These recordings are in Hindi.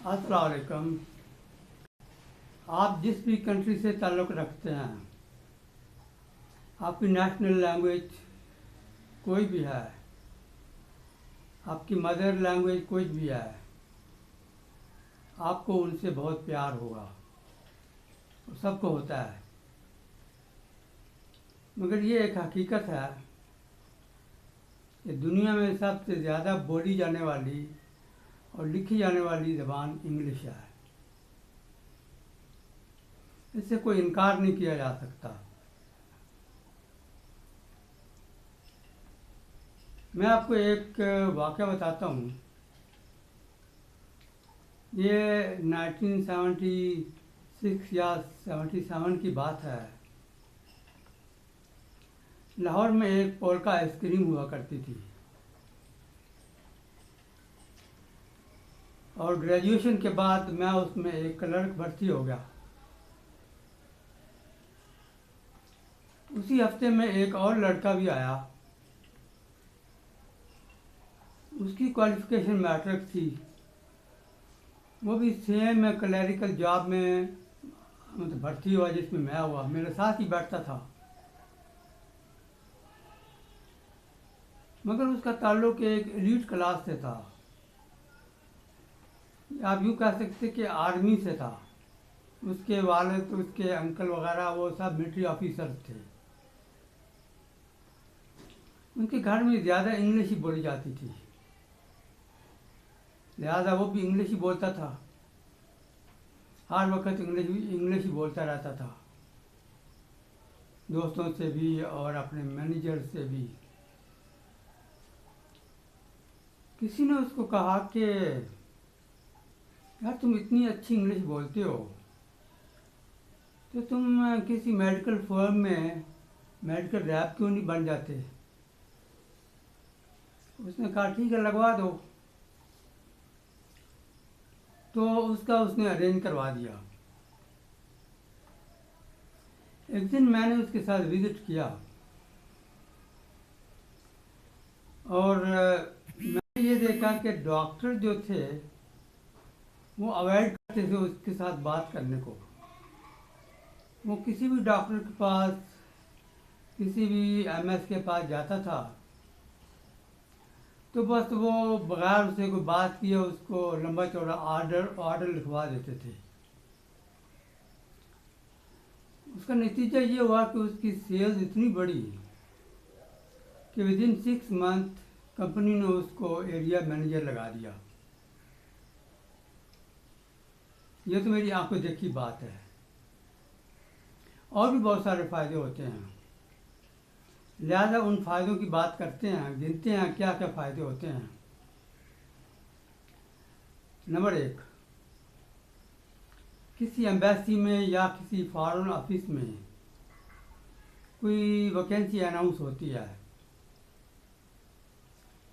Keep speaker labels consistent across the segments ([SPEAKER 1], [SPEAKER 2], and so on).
[SPEAKER 1] अस्सलाम वालेकुम। आप जिस भी कंट्री से ताल्लुक़ रखते हैं, आपकी नेशनल लैंग्वेज कोई भी है, आपकी मदर लैंग्वेज कोई भी है, आपको उनसे बहुत प्यार होगा। सबको होता है, मगर ये एक हकीकत है कि दुनिया में सबसे ज़्यादा बोली जाने वाली और लिखी जाने वाली ज़बान इंग्लिश है। इससे कोई इनकार नहीं किया जा सकता। मैं आपको एक वाक़या बताता हूँ। ये 1976 या 77 की बात है। लाहौर में एक पोल्का आइसक्रीम हुआ करती थी और ग्रेजुएशन के बाद मैं उसमें एक क्लर्क भर्ती हो गया। उसी हफ्ते में एक और लड़का भी आया। उसकी क्वालिफ़िकेशन मैट्रिक थी। वो भी सेम क्लरिकल जॉब में मतलब भर्ती हुआ जिसमें मैं हुआ। मेरे साथ ही बैठता था, मगर उसका ताल्लुक एक एलीट क्लास से था। आप यूँ कह सकते कि आर्मी से था। उसके वालिद, उसके अंकल वगैरह वो सब मिलिट्री ऑफिसर थे। उनके घर में ज़्यादा इंग्लिश ही बोली जाती थी, लिहाजा वो भी इंग्लिश ही बोलता था। हर वक्त इंग्लिश ही बोलता रहता था, दोस्तों से भी और अपने मैनेजर से भी। किसी ने उसको कहा कि यार तुम इतनी अच्छी इंग्लिश बोलते हो तो तुम किसी मेडिकल फर्म में मेडिकल रैप क्यों नहीं बन जाते। उसने कहा ठीक है लगवा दो। तो उसने अरेंज करवा दिया। एक दिन मैंने उसके साथ विज़िट किया और मैंने ये देखा कि डॉक्टर जो थे वो अवॉइड करते थे उसके साथ बात करने को। वो किसी भी डॉक्टर के पास, किसी भी एमएस के पास जाता था तो बस वो बगैर उससे कोई बात किए उसको लंबा चौड़ा ऑर्डर लिखवा देते थे। उसका नतीजा ये हुआ कि उसकी सेल्स इतनी बढ़ी कि विदिन 6 मंथ कंपनी ने उसको एरिया मैनेजर लगा दिया। ये तो मेरी आंखों देखी बात है। और भी बहुत सारे फ़ायदे होते हैं, लिहाजा उन फ़ायदों की बात करते हैं, गिनते हैं क्या क्या फ़ायदे होते हैं। नंबर 1, किसी एम्बेसी में या किसी फॉरेन ऑफिस में कोई वैकेंसी अनाउंस होती है,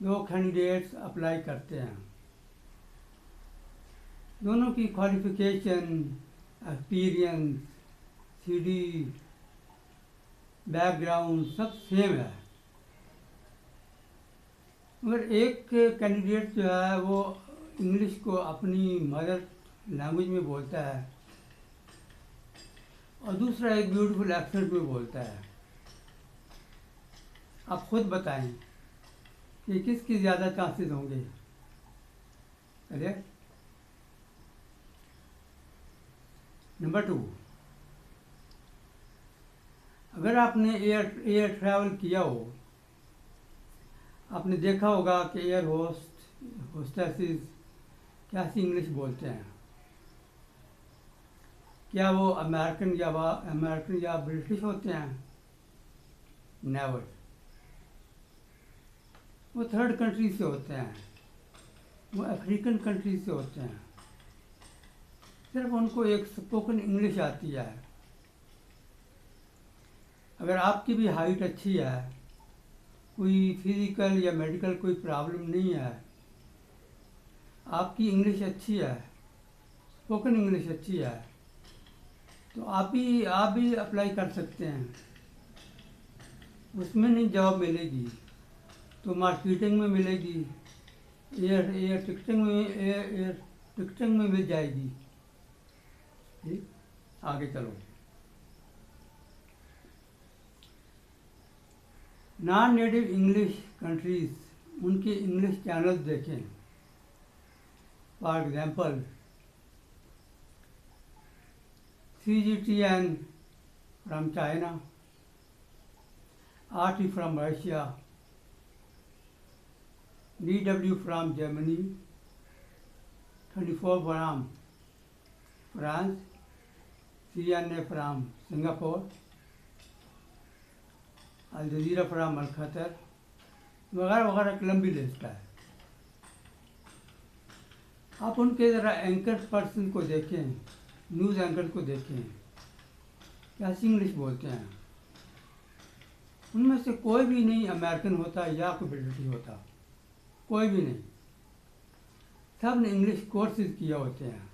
[SPEAKER 1] 2 कैंडिडेट्स अप्लाई करते हैं। दोनों की क्वालिफ़िकेशन, एक्सपीरियंस, सीडी, बैकग्राउंड सब सेम है, मगर एक कैंडिडेट जो है वो इंग्लिश को अपनी मदर लैंग्वेज में बोलता है और दूसरा एक ब्यूटीफुल एक्सेंट में बोलता है। आप खुद बताएं कि किसकी ज़्यादा चांसेस होंगे। करेक्ट। नंबर 2, अगर आपने एयर ट्रैवल किया हो, आपने देखा होगा कि एयर होस्टेसेस कैसी इंग्लिश बोलते हैं। क्या वो अमेरिकन या ब्रिटिश होते हैं? नेवर। वो थर्ड कंट्री से होते हैं, वो अफ्रीकन कंट्री से होते हैं। सिर्फ उनको एक स्पोकन इंग्लिश आती है। अगर आपकी भी हाइट अच्छी है, कोई फिज़िकल या मेडिकल कोई प्रॉब्लम नहीं है, आपकी इंग्लिश अच्छी है, स्पोकन इंग्लिश अच्छी है, तो आप भी अप्लाई कर सकते हैं। उसमें नहीं जॉब मिलेगी तो मार्केटिंग में मिलेगी, एयर टिकटिंग में मिल जाएगी। ठीक, आगे चलो। नॉन नेटिव इंग्लिश कंट्रीज, उनके इंग्लिश चैनल्स देखें। For example CGTN from China, RT from Russia, DW from Germany, 24 from France, CNA from Singapore, Al Jazeera from Al Qatar, वगैरह वगैरह एक लंबी लिस्ट है। आप उनके ज़रा एंकर पर्सन को देखें, न्यूज़ एंकर को देखें, कैसी इंग्लिश बोलते हैं। उनमें से कोई भी नहीं अमेरिकन होता या कोई ब्रिटिश होता, कोई भी नहीं। सब ने इंग्लिश कोर्सेज किए होते हैं।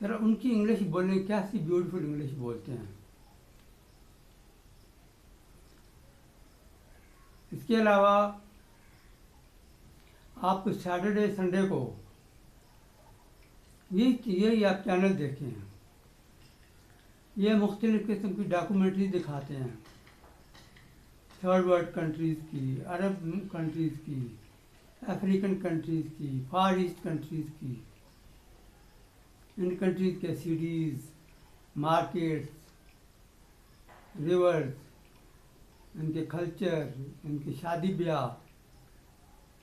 [SPEAKER 1] ज़रा उनकी इंग्लिश बोलने, कैसी ब्यूटीफुल इंग्लिश बोलते हैं। इसके अलावा आप सैटरडे संडे को ये आप चैनल देखें। ये मुख्तलिफ़ किस्म की डॉक्यूमेंट्री दिखाते हैं, थर्ड वर्ल्ड कंट्रीज़ की, अरब कंट्रीज़ की, अफ्रीकन कंट्रीज़ की, फार ईस्ट कंट्रीज़ की। इन कंट्रीज़ के सिटीज़, मार्केट्स, रिवर्स, इनके कल्चर, इनकी शादी ब्याह,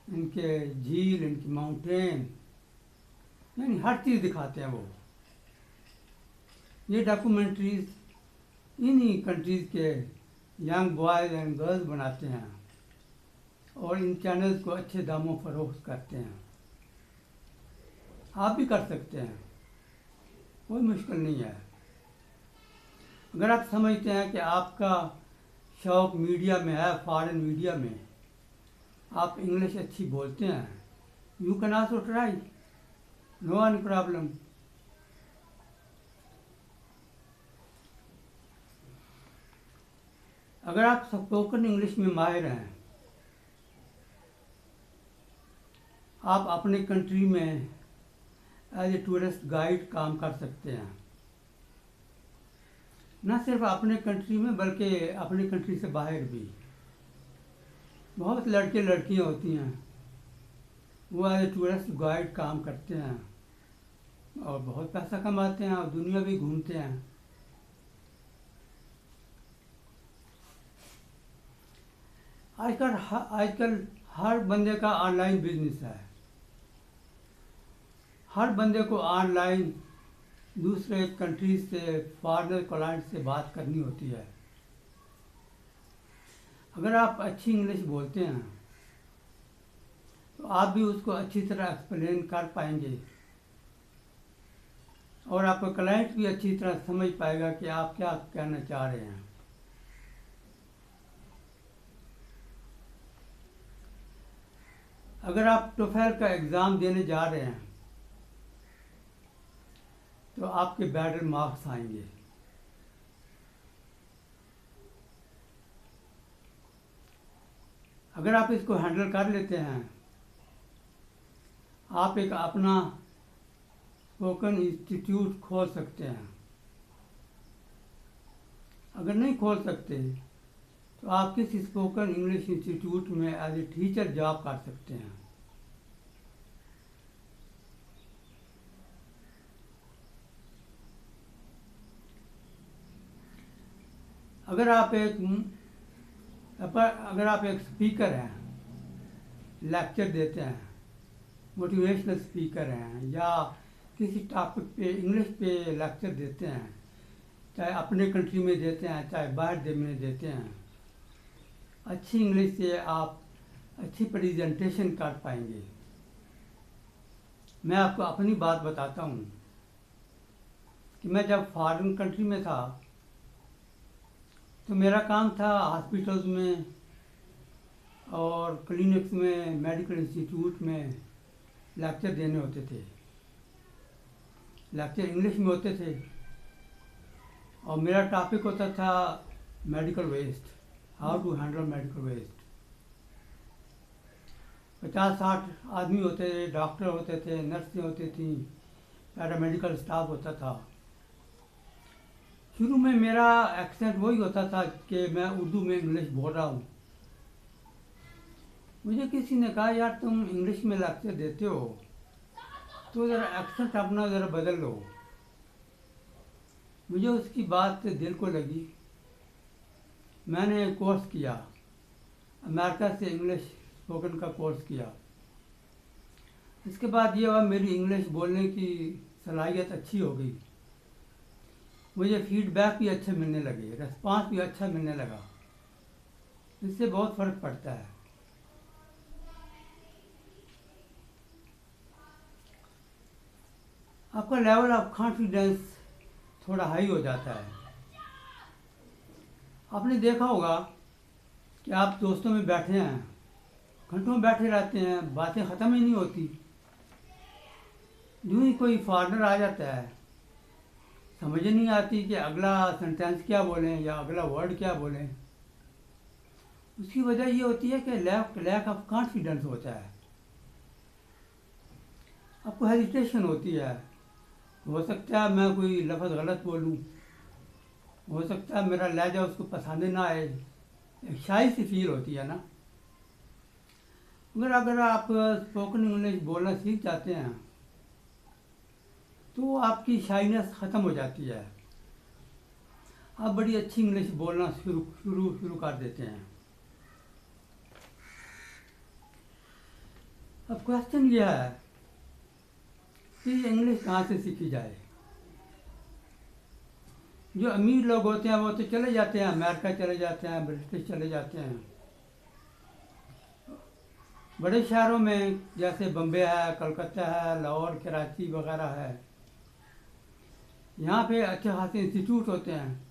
[SPEAKER 1] इनके झील, इनकी माउंटेन, यानी हर चीज़ दिखाते हैं वो। ये डॉक्यूमेंट्रीज इन्हीं कंट्रीज़ के यंग बॉयज़ एंड गर्ल्स बनाते हैं और इन चैनल्स को अच्छे दामों फरोख्त करते हैं। आप भी कर सकते हैं, कोई मुश्किल नहीं है। अगर आप समझते हैं कि आपका शौक़ मीडिया में है, फॉरेन मीडिया में आप इंग्लिश अच्छी बोलते हैं, you can also try, no any problem. अगर आप स्पोकन इंग्लिश में माहिर हैं, आप अपने कंट्री में एज ए टूरिस्ट गाइड काम कर सकते हैं। न सिर्फ अपने कंट्री में बल्कि अपने कंट्री से बाहर भी। बहुत लड़के लड़कियां होती हैं, वो एज ए टूरिस्ट गाइड काम करते हैं और बहुत पैसा कमाते हैं और दुनिया भी घूमते हैं। आजकल हर बंदे का ऑनलाइन बिजनेस है। हर बंदे को ऑनलाइन दूसरे कंट्री से, फॉरेनर क्लाइंट से बात करनी होती है। अगर आप अच्छी इंग्लिश बोलते हैं तो आप भी उसको अच्छी तरह एक्सप्लेन कर पाएंगे और आपका क्लाइंट भी अच्छी तरह समझ पाएगा कि आप क्या कहना चाह रहे हैं। अगर आप टोफेल का एग्ज़ाम देने जा रहे हैं तो आपके बेटर मार्क्स आएंगे। अगर आप इसको हैंडल कर लेते हैं, आप एक अपना स्पोकन इंस्टीट्यूट खोल सकते हैं। अगर नहीं खोल सकते तो आप किसी स्पोकन इंग्लिश इंस्टीट्यूट में एज ए टीचर जॉब कर सकते हैं। अगर आप एक स्पीकर हैं, लेक्चर देते हैं, मोटिवेशनल स्पीकर हैं या किसी टॉपिक पे इंग्लिश पे लेक्चर देते हैं, चाहे अपने कंट्री में देते हैं चाहे बाहर में देते हैं, अच्छी इंग्लिश से आप अच्छी प्रेजेंटेशन कर पाएंगे। मैं आपको अपनी बात बताता हूँ कि मैं जब फॉरेन कंट्री में था तो मेरा काम था हॉस्पिटल्स में और क्लिनिक्स में, मेडिकल इंस्टीट्यूट में लेक्चर देने होते थे। लेक्चर इंग्लिश में होते थे और मेरा टॉपिक होता था medical waste, how to handle medical waste. 50-60 आदमी होते थे, डॉक्टर होते थे, नर्सें होती थी, पैरामेडिकल स्टाफ होता था। शुरू में मेरा एक्सेंट वही होता था कि मैं उर्दू में इंग्लिश बोल रहा हूँ। मुझे किसी ने कहा, यार तुम इंग्लिश में लेक्चर देते हो तो ज़रा एक्सेंट अपना ज़रा बदल लो। मुझे उसकी बात दिल को लगी। मैंने कोर्स किया, अमेरिका से इंग्लिश स्पोकन का कोर्स किया। इसके बाद ये हुआ, मेरी इंग्लिश बोलने की सलाहियत अच्छी हो गई। मुझे फीडबैक भी अच्छे मिलने लगे, रिस्पांस भी अच्छा मिलने लगा। इससे बहुत फ़र्क पड़ता है। आपका लेवल ऑफ कॉन्फिडेंस थोड़ा हाई हो जाता है। आपने देखा होगा कि आप दोस्तों में बैठे हैं, घंटों बैठे रहते हैं, बातें ख़त्म ही नहीं होती। यूँ ही कोई फॉरेनर आ जाता है, समझ नहीं आती कि अगला सेंटेंस क्या बोलें या अगला वर्ड क्या बोलें। उसकी वजह ये होती है कि लैक ऑफ कॉन्फिडेंस होता है। आपको हेजिटेशन होती है। हो सकता है मैं कोई लफ्ज़ गलत बोलूं, हो सकता है मेरा लहजा उसको पसंद ना आए, एक शाई सी फील होती है ना। अगर आप स्पोकन इंग्लिश बोलना सीख जाते हैं तो आपकी शाइनेस ख़त्म हो जाती है। आप बड़ी अच्छी इंग्लिश बोलना शुरू कर देते हैं। अब क्वेश्चन यह है कि इंग्लिश कहाँ से सीखी जाए। जो अमीर लोग होते हैं वो तो चले जाते हैं, अमेरिका चले जाते हैं, ब्रिटिश चले जाते हैं। बड़े शहरों में जैसे बम्बे है, कलकत्ता है, लाहौर, कराची वगैरह है, यहाँ पे अच्छे खासे इंस्टीट्यूट होते हैं।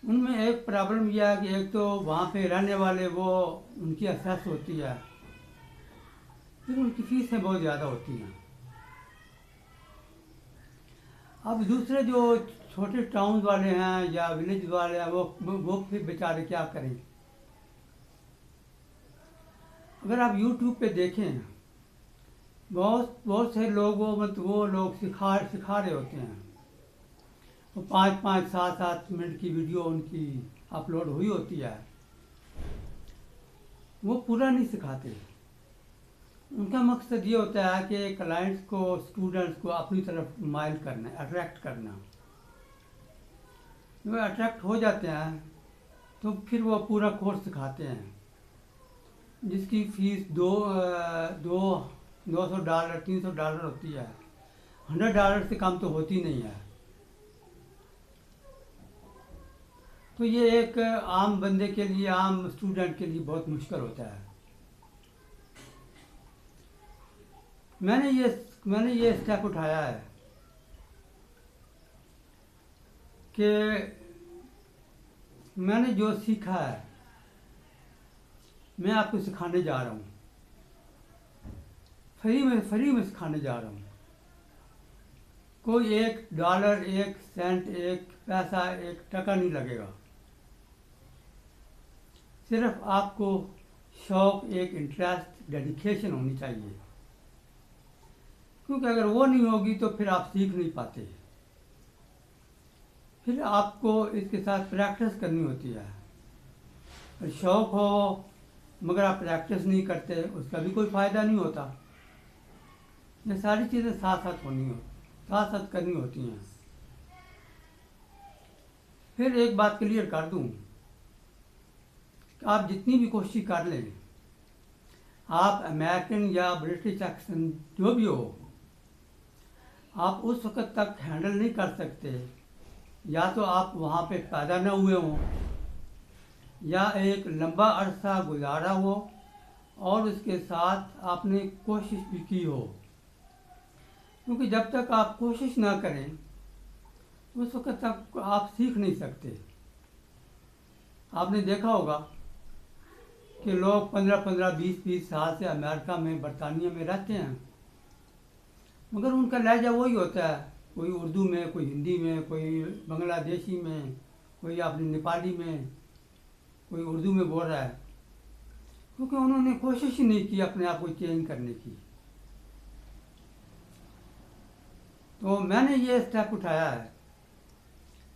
[SPEAKER 1] उनमें एक प्रॉब्लम यह है कि एक तो वहाँ पे रहने वाले वो उनकी असेस होती है, फिर उनकी फीसें बहुत ज़्यादा होती हैं। अब दूसरे जो छोटे टाउन वाले हैं या विलेज वाले हैं वो फिर बेचारे क्या करें। अगर आप YouTube पे देखें, बहुत से लोग वो लोग सिखा रहे होते हैं। वो 5-5, 7-7 मिनट की वीडियो उनकी अपलोड हुई होती है। वो पूरा नहीं सिखाते। उनका मकसद ये होता है कि क्लाइंट्स को, स्टूडेंट्स को अपनी तरफ माइल करना, अट्रैक्ट करना। जब अट्रैक्ट हो जाते हैं तो फिर वो पूरा कोर्स सिखाते हैं, जिसकी फ़ीस $200, $300 होती है। $100 से कम तो होती नहीं है। तो ये एक आम बंदे के लिए, आम स्टूडेंट के लिए बहुत मुश्किल होता है। मैंने ये स्टेप उठाया है कि मैंने जो सीखा है मैं आपको सिखाने जा रहा हूँ। फ्री में सिखाने जा रहा हूँ। कोई $1, 1 सेंट, 1 पैसा, 1 टका नहीं लगेगा। सिर्फ आपको शौक़, एक इंटरेस्ट, डेडिकेशन होनी चाहिए। क्योंकि अगर वो नहीं होगी तो फिर आप सीख नहीं पाते। फिर आपको इसके साथ प्रैक्टिस करनी होती है। शौक़ हो मगर आप प्रैक्टिस नहीं करते, उसका भी कोई फ़ायदा नहीं होता। ये सारी चीज़ें साथ साथ करनी होती हैं। फिर एक बात क्लियर कर दूं कि आप जितनी भी कोशिश कर लें, आप अमेरिकन या ब्रिटिश एक्सेंट जो भी हो, आप उस वक्त तक हैंडल नहीं कर सकते या तो आप वहाँ पे पैदा न हुए हों या एक लंबा अरसा गुजारा हो और उसके साथ आपने कोशिश भी की हो। क्योंकि जब तक आप कोशिश ना करें उस वक्त तक आप सीख नहीं सकते। आपने देखा होगा कि लोग 15-15, 20-20 साल से अमेरिका में, बरतानिया में रहते हैं, मगर उनका लहजा वही होता है। कोई उर्दू में, कोई हिंदी में, कोई बांग्लादेशी में, कोई अपनी नेपाली में, कोई उर्दू में बोल रहा है। क्योंकि उन्होंने कोशिश ही नहीं की अपने आप को चेंज करने की। तो मैंने ये स्टेप उठाया है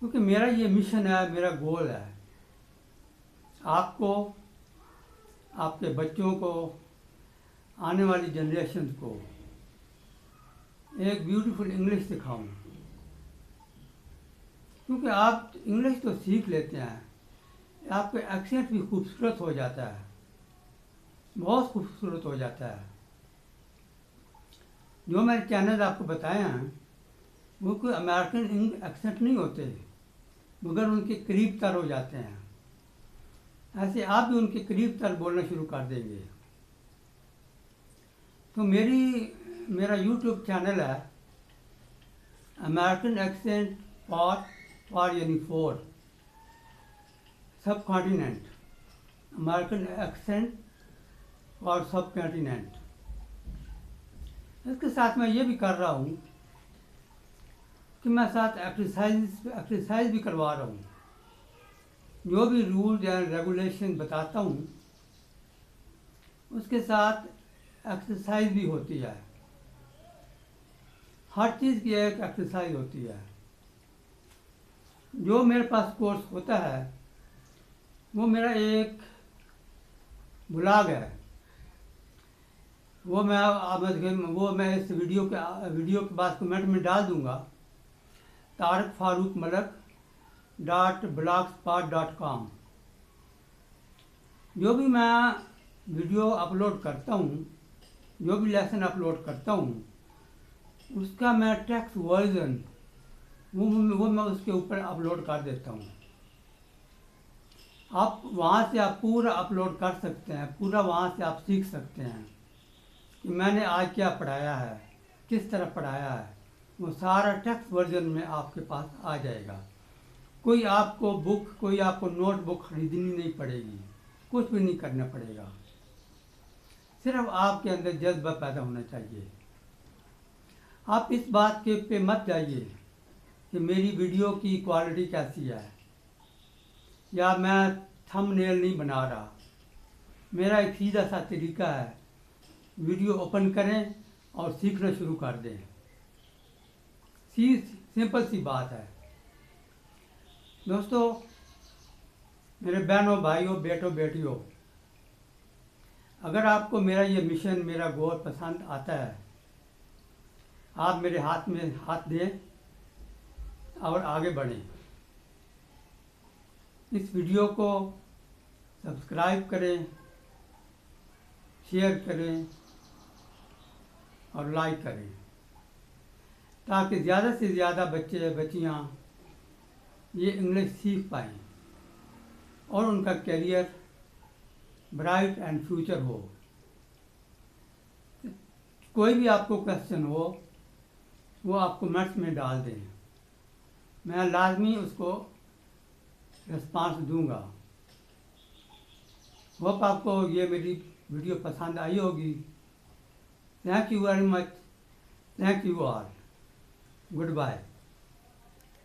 [SPEAKER 1] क्योंकि मेरा ये मिशन है, मेरा गोल है आपको, आपके बच्चों को, आने वाली जनरेशन को एक ब्यूटीफुल इंग्लिश सिखाऊं। क्योंकि आप इंग्लिश तो सीख लेते हैं, आपका एक्सेंट भी खूबसूरत हो जाता है, बहुत खूबसूरत हो जाता है। जो मैंने चैनल आपको बताए हैं वो कोई अमेरिकन एक्सेंट नहीं होते, मगर उनके करीब तर हो जाते हैं। ऐसे आप भी उनके करीब तर बोलना शुरू कर देंगे। तो मेरा यूट्यूब चैनल है अमेरिकन एक्सेंट फॉर यानी फॉर सब कॉन्टिनेंट, अमेरिकन एक्सेंट फॉर सब कॉन्टिनेंट। इसके साथ मैं ये भी कर रहा हूँ कि मैं साथ एक्सरसाइज भी करवा रहा हूँ। जो भी रूल्स एंड रेगुलेशन बताता हूँ उसके साथ एक्सरसाइज भी होती है। हर चीज़ की एक एक्सरसाइज होती है। जो मेरे पास कोर्स होता है वो मेरा एक ब्लॉग है, वो मैं इस वीडियो के बाद कमेंट में डाल दूंगा, tarikfarookmalak.blogspot.com। जो भी मैं वीडियो अपलोड करता हूँ, जो भी लेसन अपलोड करता हूँ, उसका मैं टेक्स्ट वर्जन वो मैं उसके ऊपर अपलोड कर देता हूँ। आप वहाँ से आप पूरा अपलोड कर सकते हैं, पूरा वहाँ से आप सीख सकते हैं कि मैंने आज क्या पढ़ाया है, किस तरह पढ़ाया है। वो सारा टेक्स्ट वर्जन में आपके पास आ जाएगा। कोई आपको नोटबुक खरीदनी नहीं पड़ेगी, कुछ भी नहीं करना पड़ेगा। सिर्फ आपके अंदर जज्बा पैदा होना चाहिए। आप इस बात के पे मत जाइए कि मेरी वीडियो की क्वालिटी कैसी है या मैं थंबनेल नहीं बना रहा। मेरा एक सीधा सा तरीका है, वीडियो ओपन करें और सीखना शुरू कर दें। सिंपल सी बात है। दोस्तों, मेरे बहनों, भाइयों, बेटों, बेटियों, अगर आपको मेरा ये मिशन, मेरा गोल पसंद आता है, आप मेरे हाथ में हाथ दें और आगे बढ़ें। इस वीडियो को सब्सक्राइब करें, शेयर करें और लाइक करें, ताकि ज़्यादा से ज़्यादा बच्चे बच्चियाँ ये इंग्लिश सीख पाएँ और उनका करियर ब्राइट एंड फ्यूचर हो। कोई भी आपको क्वेश्चन हो वो आप कमेंट्स में डाल दें, मैं लाजमी उसको रिस्पांस दूंगा। होप आपको ये मेरी वीडियो पसंद आई होगी। Thank you very much. Thank you all. Good bye.